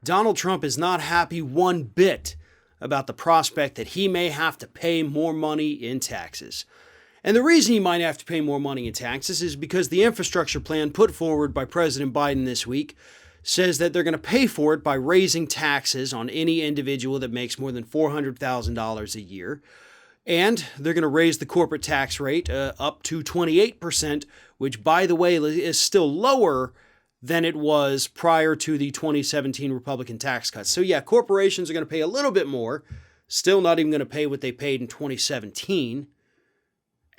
Donald Trump is not happy one bit about the prospect that he may have to pay more money in taxes. And the reason he might have to pay more money in taxes is because the infrastructure plan put forward by President Biden this week says that they're going to pay for it by raising taxes on any individual that makes more than $400,000 a year. And they're going to raise the corporate tax rate up to 28%, which, by the way, is still lower than it was prior to the 2017 Republican tax cuts. So yeah, corporations are going to pay a little bit more, still not even going to pay what they paid in 2017.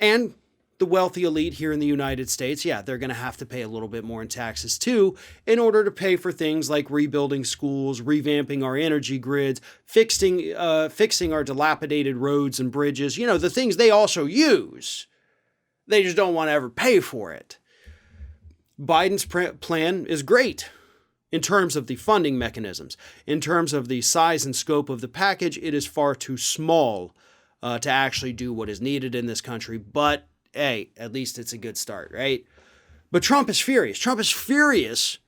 And the wealthy elite here in the United States, yeah, they're going to have to pay a little bit more in taxes too in order to pay for things like rebuilding schools, revamping our energy grids, fixing our dilapidated roads and bridges, the things they also use. They just don't want to ever pay for it. Biden's plan is great in terms of the funding mechanisms. In terms of the size and scope of the package, it is far too small to actually do what is needed in this country. But hey, at least it's a good start, right? But Trump is furious. Trump is furious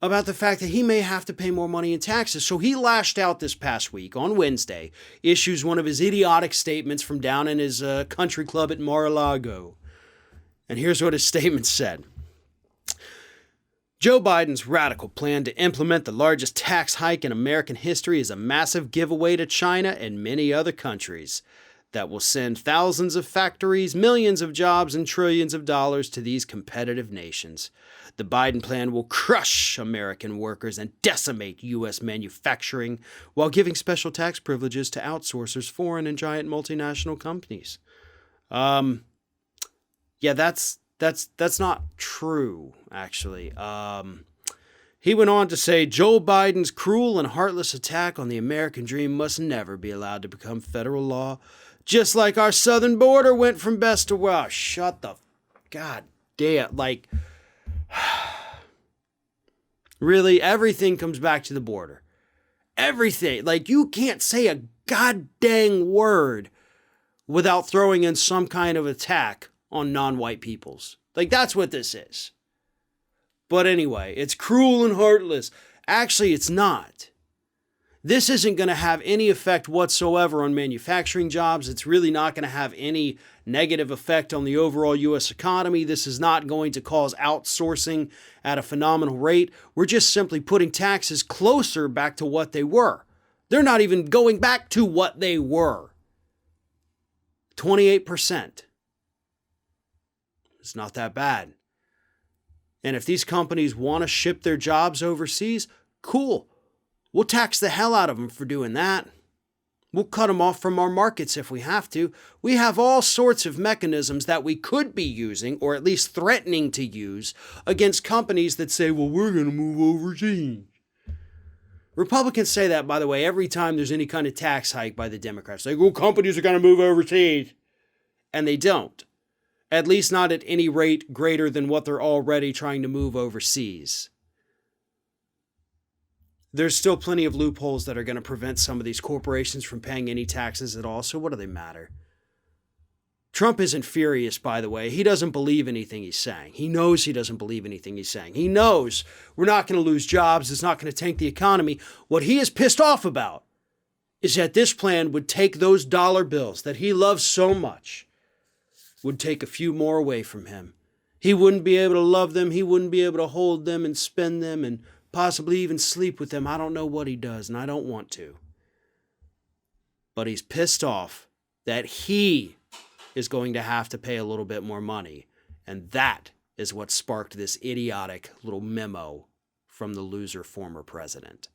about the fact that he may have to pay more money in taxes. So he lashed out this past week on Wednesday, issues one of his idiotic statements from down in his country club at Mar-a-Lago. And here's what his statement said. Joe Biden's radical plan to implement the largest tax hike in American history is a massive giveaway to China and many other countries that will send thousands of factories, millions of jobs, and trillions of dollars to these competitive nations. The Biden plan will crush American workers and decimate U.S. manufacturing while giving special tax privileges to outsourcers, foreign and giant multinational companies. Yeah, that's not true, actually. He went on to say, Joe Biden's cruel and heartless attack on the American dream must never be allowed to become federal law. Just like our southern border went from best to worst. Shut the... God damn. Like... Really, everything comes back to the border. Everything. Like, you can't say a goddamn word without throwing in some kind of attack on non-white peoples. Like, that's what this is. But anyway, it's cruel and heartless. Actually, it's not. This isn't going to have any effect whatsoever on manufacturing jobs. It's really not going to have any negative effect on the overall U.S. economy. This is not going to cause outsourcing at a phenomenal rate. We're just simply putting taxes closer back to what they were. They're not even going back to what they were. 28%. It's not that bad. And if these companies want to ship their jobs overseas, cool. We'll tax the hell out of them for doing that. We'll cut them off from our markets if we have to. We have all sorts of mechanisms that we could be using, or at least threatening to use, against companies that say, well, we're going to move overseas. Republicans say that, by the way, every time there's any kind of tax hike by the Democrats. They go, companies are going to move overseas. And they don't. At least not at any rate greater than what they're already trying to move overseas. There's still plenty of loopholes that are going to prevent some of these corporations from paying any taxes at all, so what do they matter? Trump isn't furious, by the way. He doesn't believe anything he's saying. He knows he doesn't believe anything he's saying. He knows we're not going to lose jobs. It's not going to tank the economy. What he is pissed off about is that this plan would take those dollar bills that he loves so much, would take a few more away from him. He wouldn't be able to love them. He wouldn't be able to hold them and spend them and possibly even sleep with them. I don't know what he does, and I don't want to. But he's pissed off that he is going to have to pay a little bit more money. And that is what sparked this idiotic little memo from the loser former president.